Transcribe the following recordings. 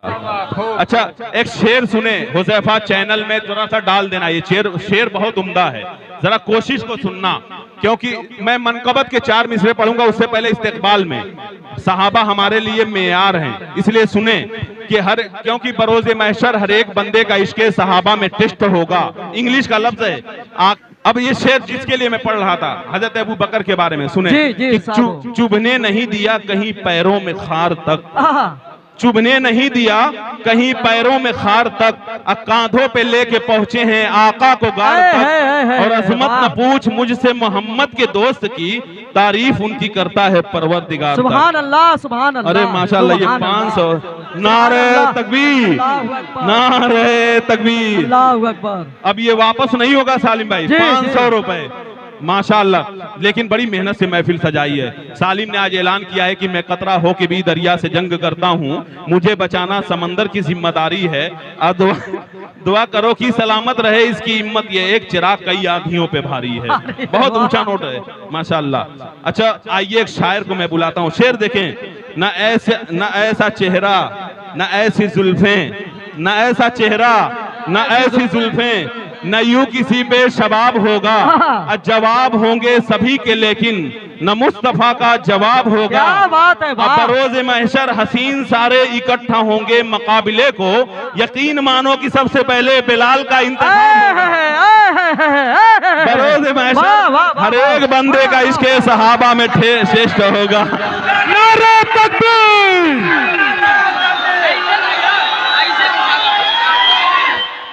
अच्छा, एक शेर सुने हुज़ैफा चैनल में, थोड़ा सा डाल देना। ये शेर बहुत उम्दा है, जरा कोशिश को सुनना, क्योंकि मैं मनकबत के 4 मिसरे पढ़ूंगा, उससे पहले इस्तिक़बाल में सहाबा हमारे लिए मेयार हैं, इसलिए सुने कि क्योंकि बरोज़े महशर हर एक बंदे का इश्क़े सहाबा में टेस्ट होगा। इंग्लिश का लफ्ज है। अब ये शेर जिसके लिए मैं पढ़ रहा था, हजरत अबू बकर के बारे में सुने कि चुभने नहीं दिया कहीं पैरों में खार तक, चुभने नहीं दिया कहीं पैरों में खार तक, कांधों पे लेके पहुंचे हैं आका को गार तक, और अजमत न पूछ मुझसे मोहम्मद के दोस्त की, तारीफ उनकी करता है परवरदिगार। सुभान अल्लाह, सुभान अल्लाह। अरे माशाअल्लाह, ये 500 नारे तकबीर, नारे तकबीर, अल्लाहु अकबर। अब ये वापस नहीं होगा सालिम भाई, 500 रुपए माशाअल्लाह। लेकिन बड़ी मेहनत से महफिल सजाई है। सालिम ने आज ऐलान किया है कि मैं कतरा हो के भी दरिया से जंग करता हूँ, मुझे बचाना समंदर की जिम्मेदारी है। दुआ करो कि सलामत रहे इसकी हिम्मत, ये एक चिराग कई आंधियों पे भारी है। बहुत ऊंचा नोट है माशाअल्लाह। अच्छा, आइए एक शायर को मैं बुलाता हूँ। शेर देखें, न ऐसा चेहरा न ऐसी जुल्फें, न ऐसा चेहरा न ऐसी जुल्फें, न यूं किसी पे शबाब होगा, जवाब होंगे सभी के लेकिन न मुस्तफा का जवाब होगा। क्या बात है, बरोज़े महशर हसीन सारे इकट्ठा होंगे मुकाबले को, यकीन मानो कि सबसे पहले बिलाल का इंतखाब होगा। बरोज़े महशर हर एक बंदे का इसके सहाबा में श्रेष्ठ होगा। नारे तकबीर,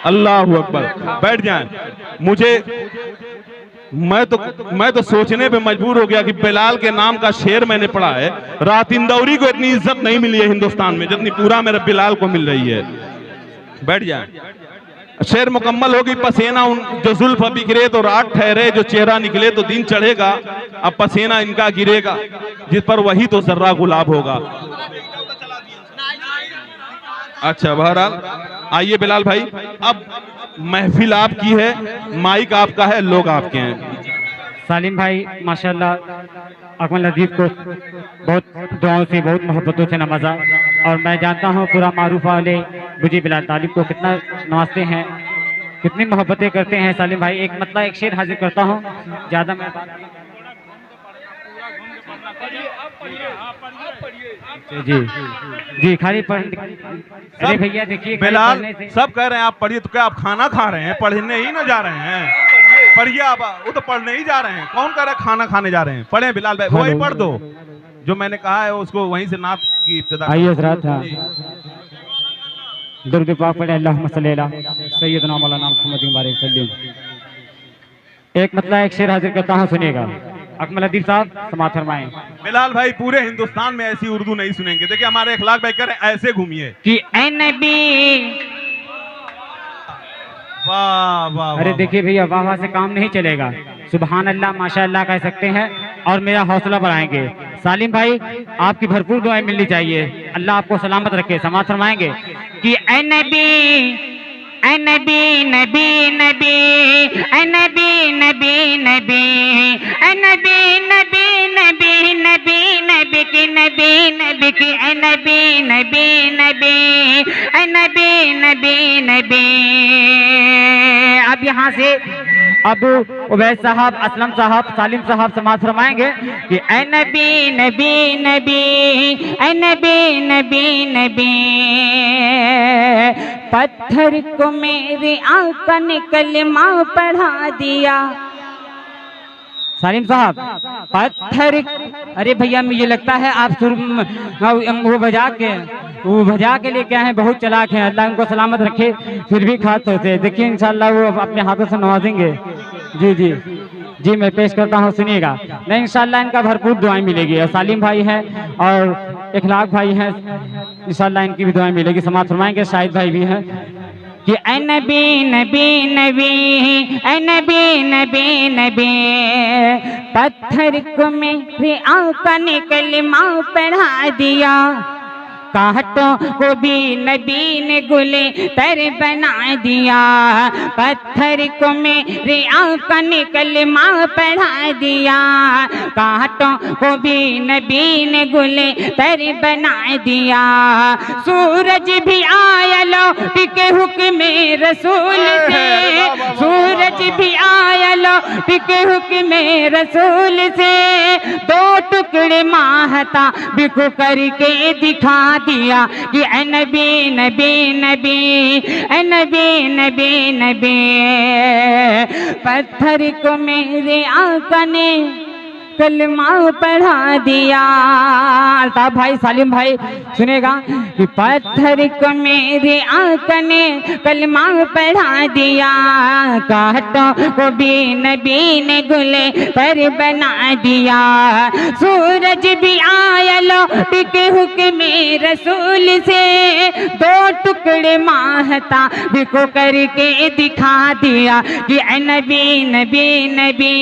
अल्लाहु अकबर। बैठ जाएं। मैं तो सोचने पे मजबूर हो गया कि बिलाल के नाम का शेर मैंने पढ़ा है। रात इंदौरी को इतनी इज्जत नहीं मिली है हिंदुस्तान में जितनी पूरा मेरे बिलाल को मिल रही है। बैठ जाएं। शेर मुकम्मल होगी। पसीना जो जुल्फ बिखरे तो रात ठहरे, जो चेहरा निकले तो दिन चढ़ेगा, अब पसीना इनका गिरेगा जिस पर वही तो जर्रा गुलाब होगा। अच्छा, बहरहाल आइए बिलाल भाई, अब महफिल आपकी है, माइक आपका है, लोग आपके हैं। सालिम भाई माशाल्लाह अकमल लतीफ़ को बहुत दुआओं से, बहुत मोहब्बतों से नवाजा, और मैं जानता हूँ पूरा मारूफ वाले मुझे बिलाल तालिब को कितना नवाजते हैं, कितनी मोहब्बतें करते हैं। सालिम भाई एक शेर हाजिर करता हूँ, ज़्यादा मैं जी खाली पढ़। अरे भैया देखिए, बिलाल सब कह रहे हैं आप पढ़िए, तो क्या आप खाना खा रहे हैं? पढ़ने ही ना जा रहे हैं? पढ़िए आप, वो तो पढ़ने ही जा रहे हैं। कौन कह रहा है खाना खाने जा रहे हैं? पढ़े बिलाल भाई, वही पढ़ दो जो मैंने कहा है, उसको वहीं से नात की इब्तिदा। आइए हज़रात, दुरूद पाक पढ़े, अल्लाहुम्मा सल्ली अला सय्यदना मौलाना मुहम्मद बारिक सल्लल्लाहु। एक शेर हाजिर करता हूँ, सुनिएगा। अकमल लतीफ़ साहब समाअत फरमाएं। बिलाल भाई, पूरे हिंदुस्तान में ऐसी उर्दू नहीं सुनेंगे। देखिए हमारे इखलाक भाई कह रहे हैं ऐसे घूमिए कि ऐ नबी। वाह वाह। अरे देखिए भैया, वाह से काम नहीं चलेगा, सुभान अल्लाह माशाअल्लाह कह सकते हैं और मेरा हौसला बढ़ाएंगे। सालिम भाई, आपकी भरपूर दुआएं मिलनी चाहिए। अल्लाह आपको सलामत रखे। समाअत फरमाएंगे कि ऐ नबी, ऐ नबी नबी नबी, ऐ नबी नबी नबी, ऐ नबी नबी नबी नबी नबी की, नबी नबी की, ऐ नबी नबी नबी, ऐ नबी नबी नबी। अब यहाँ से अबू उबैद साहब, असलम साहब, सालिम साहब समाअत फरमाएंगे कि ऐ नबी नबी नबी, ऐ नबी नबी नबी, पत्थर को मेरे आका ने कलमा पढ़ा दिया। सालिम साहब, पत्थर। अरे भैया, मुझे लगता है आप सुर वो भजा के लेके आए हैं, बहुत चलाक हैं। अल्लाह उनको सलामत रखे, फिर भी खाते होते। देखिए इंशाल्लाह वो अपने हाथों से नवाजेंगे। जी मैं पेश करता हूँ, सुनिएगा। नहीं, इंशाल्लाह इनका भरपूर दुआएं मिलेगी। और सालिम भाई हैं और इखलाक भाई हैं, इंशाल्लाह इनकी भी दुआएं मिलेगी। समाअत फरमाएंगे। शाहिद भाई भी हैं कि ऐ नबी नबी नबी, ऐ नबी नबी नबी, पत्थर को मेरे आका ने कलमा पढ़ा दिया, कांटों को भी नबी ने गुले तर बना दिया, पत्थर को मेरे आका ने कलमा पढ़ा दिया, कांटों को भी नबी ने गुले तर बना दिया, सूरज भी आया लौट के हुक्म रसूल से, सूरज भी आया लौट के हुक्म रसूल से, दो टुकड़े माहता बिखो करके दिखा दिया कि ऐ नबी नबी नबी, ऐ नबी नबी नबी। पत्थर को मेरे आका ने कलमा पढ़ा दिया। अल्ताफ भाई, सालिम भाई सुनेगा कि पत्थर को मेरे आका ने कलमा पढ़ा दिया, कांटों को भी नबी ने गुले पर बना दिया, सूरज भी आया लौट के हुक्म रसूल से, दो टुकड़े माहता बिको करके दिखा दिया कि ऐ नबी नबी नबी,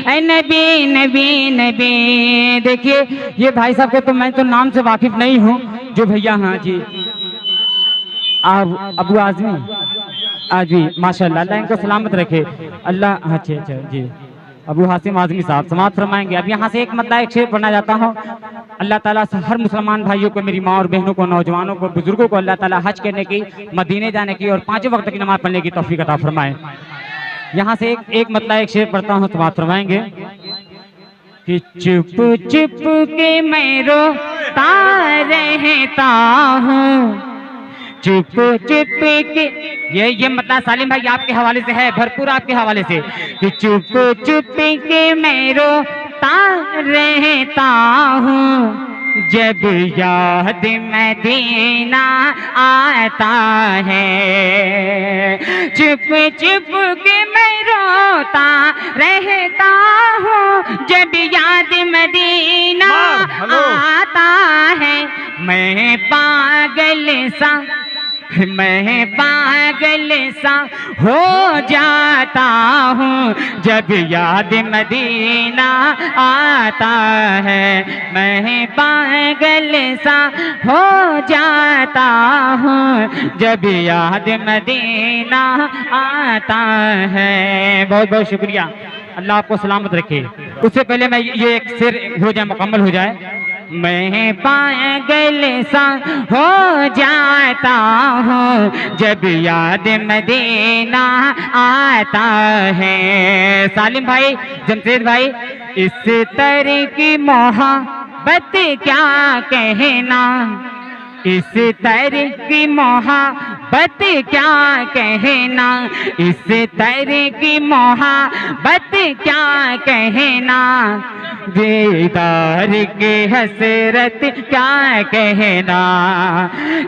ऐ नबी नबी नबी। देखिए ये भाई साहब के तो मैं तो नाम से वाकिफ नहीं हूँ, जो भैया हाँ जी अबू आजमी आजमी माशाल्लाह, अल्लाह इनको सलामत रखे अल्लाह। अच्छा अच्छा जी, अबू हासिम आजमी साहब समाप्त फरमाएंगे। अब यहाँ से एक मतलब एक शेर पढ़ना जाता हूँ। अल्लाह ताला से हर मुसलमान भाइयों को, मेरी माँ और बहनों को, नौजवानों को, बुजुर्गों को अल्लाह ताला हज करने की, मदीने जाने की और 5 वक्त की नमाज पढ़ने की तौफीक अता फरमाए। यहाँ से एक मतलब एक शेर पढ़ता हूँ, समाप्त फरमाएंगे कि चुप चुप के मैं रोता रहता हूँ, चुप चुप के, ये मतलब सालिम भाई आपके हवाले से है, भरपूर आपके हवाले से, कि चुप चुप के मैं रोता रहता हूँ, जब याद मदीना आता है, चुप चुप के मैं रोता रहता हूँ, जब याद मदीना आता है, मैं पागल सा, मैं पागल सा हो जाता हूँ, जब याद मदीना आता है, मैं पागल सा हो जाता हूँ, जब याद मदीना आता है। बहुत बहुत शुक्रिया, अल्लाह आपको सलामत रखे। उससे पहले मैं ये एक शेर हो जाए, मुकम्मल हो जाए। मैं पागल सा हो जाता हूँ, जब याद मदीना आता है। सालिम भाई, जमशेद भाई, इस तरह की मोहब्बत क्या कहना, इस तरह की मोहब्बत क्या कहना, इस तरह की मोहब्बत क्या कहना, दीदार की हसरत क्या कहना,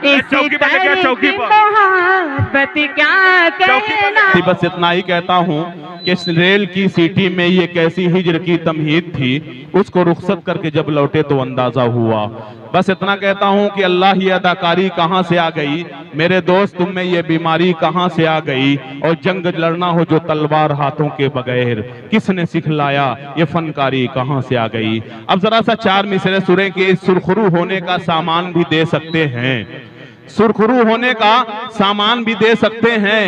इस तरह की मोहब्बत क्या कहना। बस इतना ही कहता हूँ कि इस रेल की सीटी में ये कैसी हिजर की तमहीद थी, उसको रुखसत करके जब लौटे तो अंदाजा हुआ। बस इतना कहता हूँ कि अल्लाह ये अदाकारी कहाँ से आ गई, मेरे दोस्त तुम में ये बीमारी कहाँ से आ गई, और जंग लड़ना हो जो तलवार हाथों के बगैर, किसने सिखलाया ये फनकारी कहाँ से आ गई। अब जरा सा 4 मिसरे सुरे के सुरखरू होने का सामान भी दे सकते हैं, सुरखरू होने का सामान भी दे सकते हैं,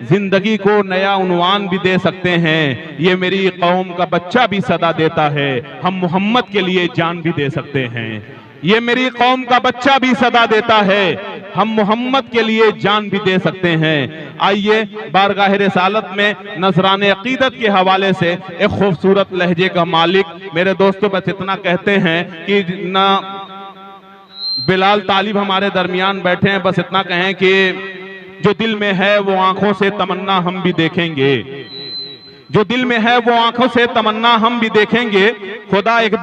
जिंदगी को नया उन्वान भी दे सकते हैं। ये मेरी कौम का बच्चा भी सदा देता है, हम मोहम्मद के लिए जान भी दे सकते हैं। ये मेरी कौम का बच्चा भी सदा देता है, हम मोहम्मद के लिए जान भी दे सकते हैं। आइए बारगाह रिसालत में नजराने अकीदत के हवाले से एक खूबसूरत लहजे का मालिक मेरे दोस्तों बस इतना कहते हैं कि ना बिलाल तालिब हमारे दरमियान बैठे हैं, बस इतना कहें कि जो दिल में है वो आंखों से तमन्ना हम भी देखेंगे, जो दिल में है वो आंखों से तमन्ना हम भी देखेंगे, खुदा एक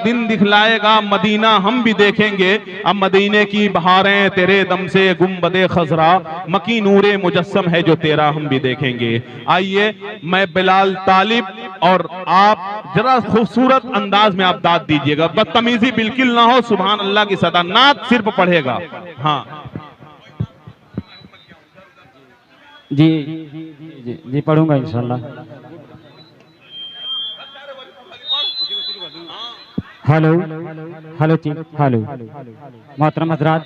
दिन दिखलाएगा मदीना हम भी देखेंगे। अब मदीने की बहारें तेरे दम से गुंबदे खजरा, मकी नूरे मुजस्सम है जो तेरा हम भी देखेंगे। आइए मैं बिलाल तालिब और आप जरा खूबसूरत अंदाज में आप दाद दीजिएगा, बदतमीजी बिल्कुल ना हो, सुभान अल्लाह की सदा नात सिर्फ पढ़ेगा। हाँ जी जी जी पढ़ूंगा इंशाल्लाह। हेलो हेलो जी, हेलो मोहतरम हजरात,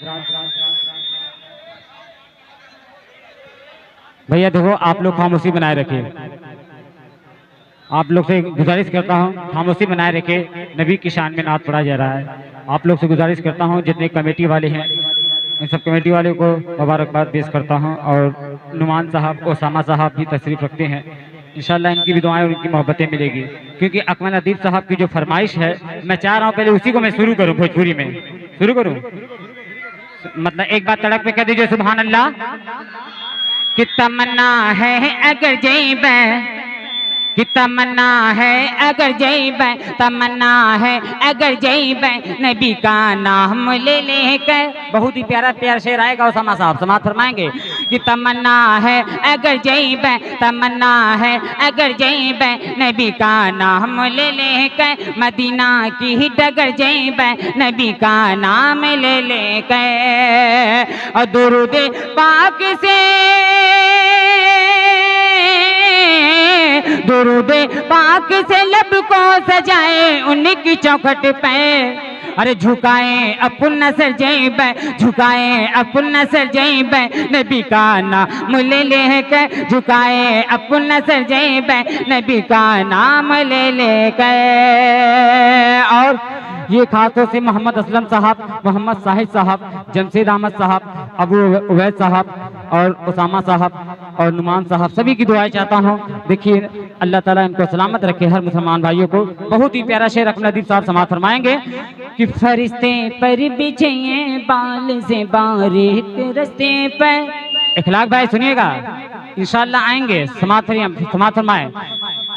भैया देखो आप लोग खामोशी बनाए रखिए। आप लोग से गुजारिश करता हूँ खामोशी बनाए रखे। नबी की शान में नात पढ़ा जा रहा है। आप लोग से गुजारिश करता हूँ जितने कमेटी वाले हैं इन सब कमेटी वाले को मुबारकबाद पेश करता हूँ। और नुमान साहब, ओसामा साहब भी तशरीफ रखते हैं। इंशाल्लाह इनकी भी दुआएं और उनकी मोहब्बतें मिलेगी, क्योंकि अकमल अदीब साहब की जो फरमाइश है मैं चाह रहा हूँ पहले उसी को मैं शुरू करूँ, भोजपुरी में शुरू करूँ। मतलब एक बात तड़क पे कह दीजिए सुभान अल्लाह। कि तमन्ना है अगर जैब, कि तमन्ना है अगर जैब, तमन्ना है अगर जैब, नबी का नाम ले लेकर। बहुत ही प्यारा प्यारा शेर आएगा ओसामा साहब समाअत फरमाएंगे। कि तमन्ना है अगर जैब, तमन्ना है अगर जैब, नबी का नाम ले लेकर। मदीना की ही डगर जैब, नबी का नाम ले लेकर। और दुरूद पाक से, दुरूद पाक से लब को सजाए उनकी चौखट पे। अरे झुकाए अपन नसर जैब, झुकाए अपन नसर जैब, नबी का नाम ले लेकर। झुकाए अपन नसर जैब, नबी का नाम ले लेकर। और ये खासों से मोहम्मद असलम साहब, मोहम्मद साहिद साहब, जमशेद अहमद साहब, अबू उवैद साहब और उसामा साहब और नुमान साहब सभी की दुआएं चाहता हूँ। देखिए अल्लाह ताला इनको सलामत रखे, हर मुसलमान भाइयों को। बहुत ही प्यारा शेर अकमल अदीब साहब समाअत फरमाएंगे। कि फरिश्ते पर बिछे बाल से बारीक रस्ते पर। इखलाक भाई सुनिएगा, इंशाल्लाह आएंगे। समाअत फरमाए।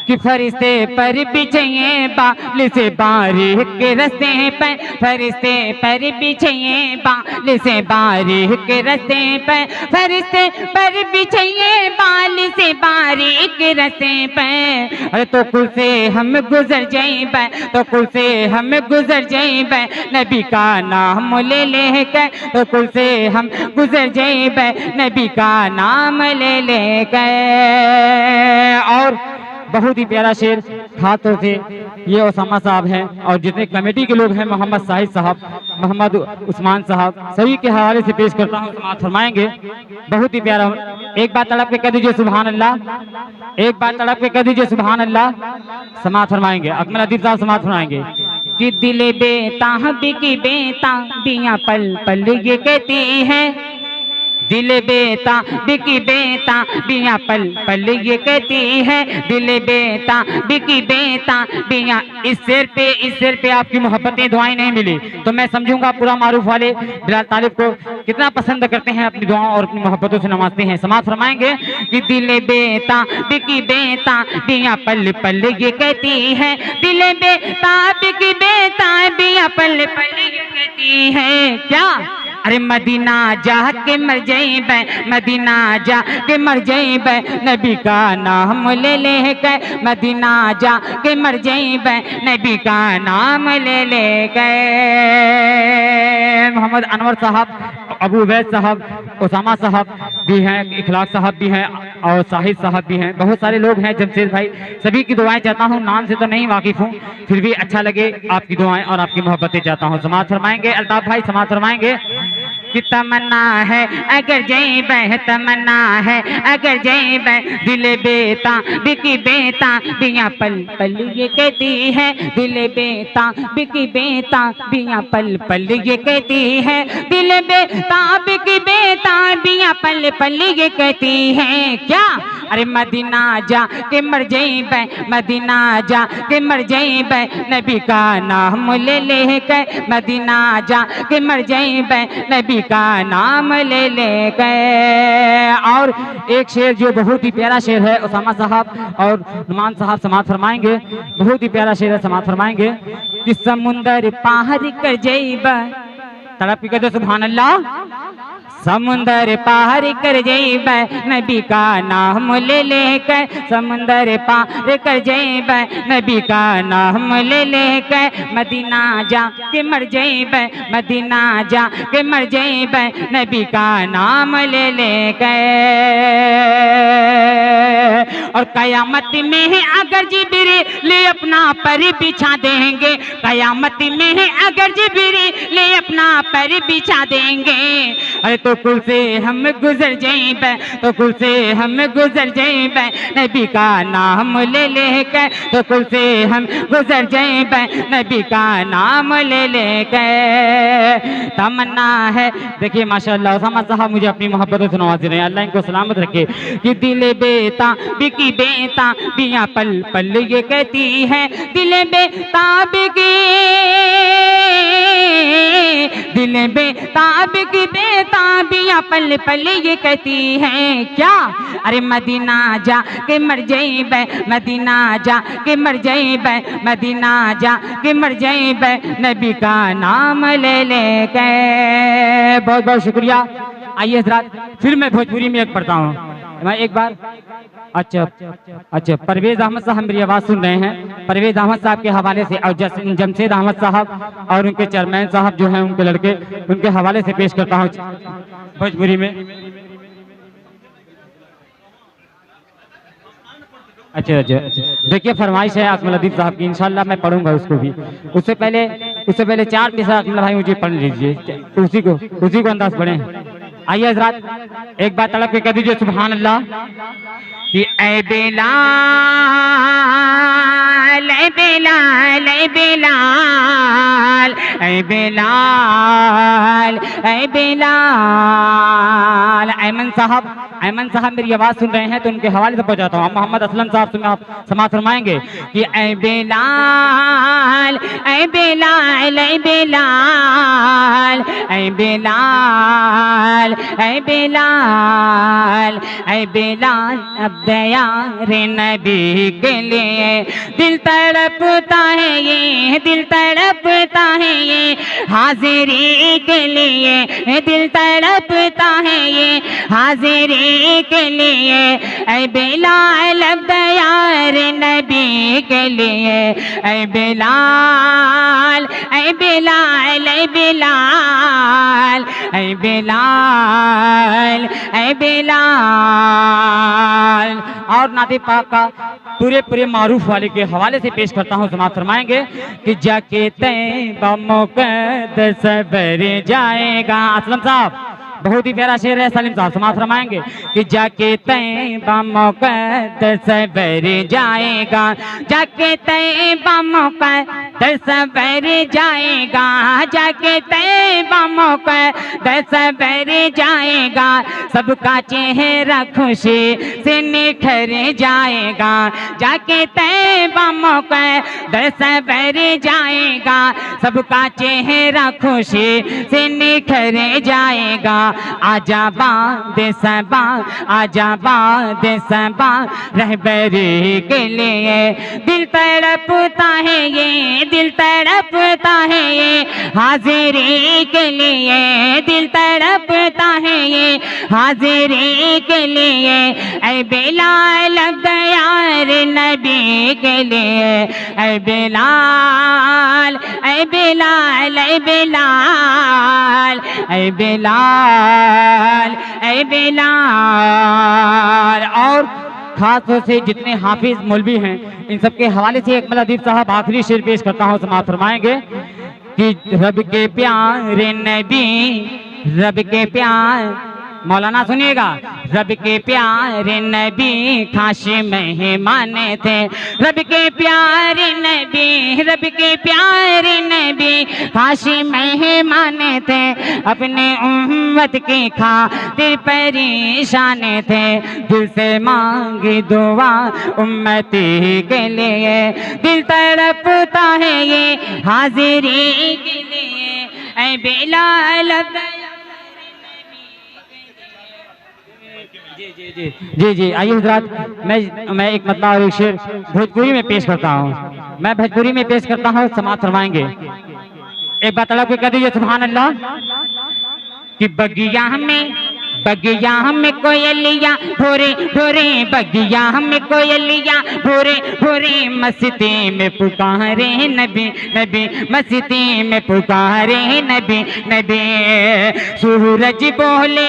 कि फरिश्ते पर बिछे बाल से बारीक रस्ते पर, फरिश्ते पर बिछे बाल से बारीक रस्ते पर, फरिश्ते पर बिछे बाल से बारीक रस्ते पर। अरे तो कुल से हम गुजर जैब, तो कुल से हम गुजर जैब, नबी का नाम ले लेकर। तो कुल से हम गुजर जैब, नबी का नाम ले लेकर। और बहुत ही प्यारा शेर हाथों से ये ओसामा साहब हैं और जितने कमेटी के लोग हैं, मोहम्मद साहिद साहब, मोहम्मद उस्मान साहब, सभी के हवाले से पेश करता हूँ, समाअत फरमाएंगे। बहुत ही प्यारा। एक बार तड़प के कह दीजिए सुभान अल्लाह, एक बार तड़प के कह दीजिए सुभान अल्लाह। समाअत फरमाएंगे अकमल अदीब साहब, समाअत फरमाएंगे। कि दिल बेता बिकी बेता बिया पल पल ये कहती है, दिल बेता बिकी बेता बिया पल पल ये कहती है, दिल बेता बिकी बेता बिया। इस शेर पे आपकी मोहब्बतें दुआएं नहीं मिली तो मैं समझूंगा पूरा मारूफ वाले बिलाल तालिब को कितना पसंद करते हैं, अपनी दुआओं और अपनी मोहब्बतों से नवाजते हैं। समाअत फरमाएंगे। कि दिल बेता बिकी बेता बिया पल पल ये कहती है, दिल बेता बिकी बेता बिया पल पल ये कहती है। क्या? अरे मदीना जाके मर जैब, मदीना जाके मर जैब, नबी का नाम ले लेकर। मदीना जाके मर जैब, नबी का नाम ले लेकर। मोहम्मद अनवर साहब, अबू उवैद साहब, उसामा साहब भी हैं, इखलाक साहब भी हैं और साहिद साहब भी हैं। बहुत सारे लोग हैं। जमशेद भाई, सभी की दुआएं चाहता हूँ। नाम से तो नहीं वाकिफ हूँ, फिर भी अच्छा लगे आपकी दुआएं और आपकी मोहब्बतें चाहता हूँ। समाअत फरमाएंगे अल्ताफ भाई, समाअत फरमाएंगे। कि तमन्ना है अगर जैब, तमन्ना है अगर जैब, दिल बेता बिकी बेता बिया पल पल ये कहती है, दिल बेता बिकी बेता बिया पल पल ये कहती है, दिल बेता बिकी बेता बिया पल पल ये कहती है। क्या? अरे मदीना जा के मर जैब, मदीना जा के मर जैब, नबी का नाम ले लेकर। मदीना जा के मर जैब, नबी का नाम ले लेकर। और एक शेर जो बहुत ही प्यारा शेर है, उसामा साहब और नुमान साहब समाअत फरमाएंगे। बहुत ही प्यारा शेर है, समाअत फरमाएंगे। कि समुंदर पार कर जैब, तड़प के कहते सुभान अल्लाह। समुंदर पार कर जैब, नबी का नाम ले लेकर। समुंदर पार कर जैब, नबी का नाम ले लेकर। मदीना जा के मर जैब, मदीना जा के मर जैब, नबी का नाम ले लेकर। और कयामत में अगर जिब्रील अपने अपना पर बिछा देंगे, कयामत में अगर जिब्रील अपना पर बिछा देंगे। अरे तो कुल से हम गुजर जाएंगे, तो कुल से हम गुजर जाएंगे, नबी का नाम ले लेकर, तो कुल से हम गुजर जाएंगे, नबी का नाम ले लेकर। तमन्ना है, देखिए माशाअल्लाह उसामा साहब मुझे अपनी मोहब्बतों से नवाज रहे हैं, अल्लाह इनको सलामत रखे। कि दिल बेता बिकी बेता बिया पल पल ये कहती है, दिल बेताब की, दिल बेताब की बेताबियां पल पल ये कहती है क्या? अरे मदीना जा के मर जाइबे, मदीना जा के मर जाइबे, मदीना जा के मर जाइबे, नबी का नाम ले लेके। बहुत बहुत शुक्रिया। आइए हज़रात, फिर मैं भोजपुरी में एक पढ़ता हूँ, मैं एक बार। अच्छा, परवेज अहमद साहब मेरी आवाज़ सुन रहे हैं, परवेज अहमद साहब के हवाले से, और जमशेद अहमद साहब और उनके चेयरमैन साहब जो हैं उनके लड़के, उनके हवाले से पेश करता हूँ भोजपुरी में। अच्छा, देखिए फरमाइश है आजमल अदीब साहब की, इंशाल्लाह मैं पढ़ूंगा उसको भी। उससे पहले 4 मिसरा आजमल भाई मुझे पढ़ लीजिए, उसी को अंदाज पढ़ें। आइए हज़रात, एक बात तड़प के कह दीजिए सुभान अल्लाह। कि ऐ बेलाल, ऐ बेलाल, ऐ बेलाल, ऐ बेलाल, ऐ बेलाल। ऐमन साहब मेरी आवाज़ सुन रहे हैं तो उनके हवाले से पहुंचाता हूँ। मोहम्मद असलम साहब से आप समाअत फरमाएंगे कि ऐ बेलाल, ऐ बेलाल, ऐ बेलाल, ऐ बेलाल, ऐ बेलाल, ऐ बेलाल, अब यार नबी के लिए दिल तड़पता है ये, दिल तड़पता है ये, हाजिरी के लिए दिल तड़पता है ये, हाजिरी के लिए। ऐ बिलाल अब यार नबी के लिए, ऐ बिलाल, ऐ बिलाल, ऐ बिलाल, ऐ बिलाल, ऐ बिलाल। और नाते पाक का पूरे मारूफ वाले के हवाले से पेश करता हूँ, समाअत फरमाएंगे कि जाके तैबा मुक़द्दस बर जाएगा। असलम साहब बहुत ही प्यारा शेर है, सलीम साहब समाअत फरमाएंगे कि जाके तैबा मुक़द्दस बर जाएगा, जाके तैबा मुक़द्दस बर जाएगा, जाके तैबा मुक़द्दस बर जाएगा, सबका चेहरा खुशी से निखर जाएगा, जाके तैबा मुक़द्दस बर जाएगा, सबका चेहरा खुशी से निखर जाएगा। आजा बाद सबा, आजा बाद सबा रहबरी के लिए दिल तड़पता है ये, दिल तड़पता है ये, हाजिरी के लिए दिल तड़पता है ये, हाजिरी के लिए। ऐ बिलाल अब यार नबी के लिए, ऐ बिलाल, ऐ बिलाल, ऐ बिलाल, ऐ बिलाल, ऐ बिलाल। और खास तौर से जितने हाफिज मौलवी हैं इन सबके हवाले से अकमल अदीब साहब आखिरी शेर पेश करता हूँ, समाअत फरमाएंगे कि रब के प्यारे नबी, रब के प्यार, मौलाना सुनिएगा, रब के प्यारे नबी खाशी मेहमान थे, रब के प्यारे नबी, रब के प्यारे नबी खाशी मेहमान थे, अपने उम्मत की खातिर परेशान थे, दिल से मांगी दुआ उम्मती के लिए, दिल तड़पता है ये हाजिरी के लिए। ऐ बिलाल जी आइए हज़रात, मैं एक मतलब और एक शेर भोजपुरी में पेश करता हूँ, मैं भोजपुरी में पेश करता हूँ, समाअत फरमाएंगे। एक बात अलग कह दीजिए सुभान अल्लाह। कि बगिया में बगिया में कोयलिया भोरे भोरे, बगिया में कोयलिया भोरे भोरे, मस्ती में पुकारे नबी नबी, मस्ती में पुकारे नबी नबी। सूरज बोले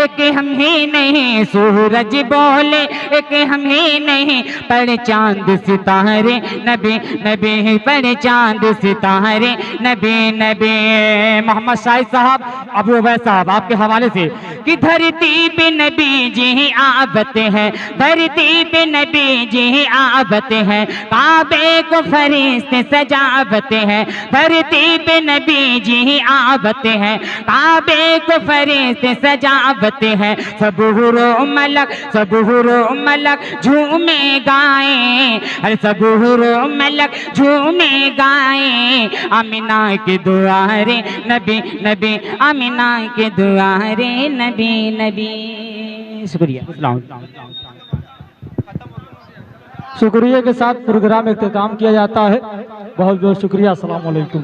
एक हम ही नहीं, सूरज बोले एक हम ही नहीं, पर चांद सितारे नबी नबी, पर चांद सितारे नबी नबी। मोहम्मद शाहिद साहब, अबू उबैद साहब आपके हवाले से कि धरती पे नबी जी आबते हैं, धरती पे नबी जी आबते हैं, काबे को फरिश्ते सजावते हैं, धरती पे नबी जी आबते हैं, काबे को फरिश्ते सजावते हैं। सब हुरो मलक झूमे गाए, अरे सब हुरो मलक झूमे गाए, आमिना के दुआरे नबी नबी, आमिना के दुआरे नबी नबी। शुक्रिया। शुक्रिया के साथ प्रोग्राम इख्तिताम किया जाता है। बहुत बहुत शुक्रिया। अस्सलाम वालेकुम।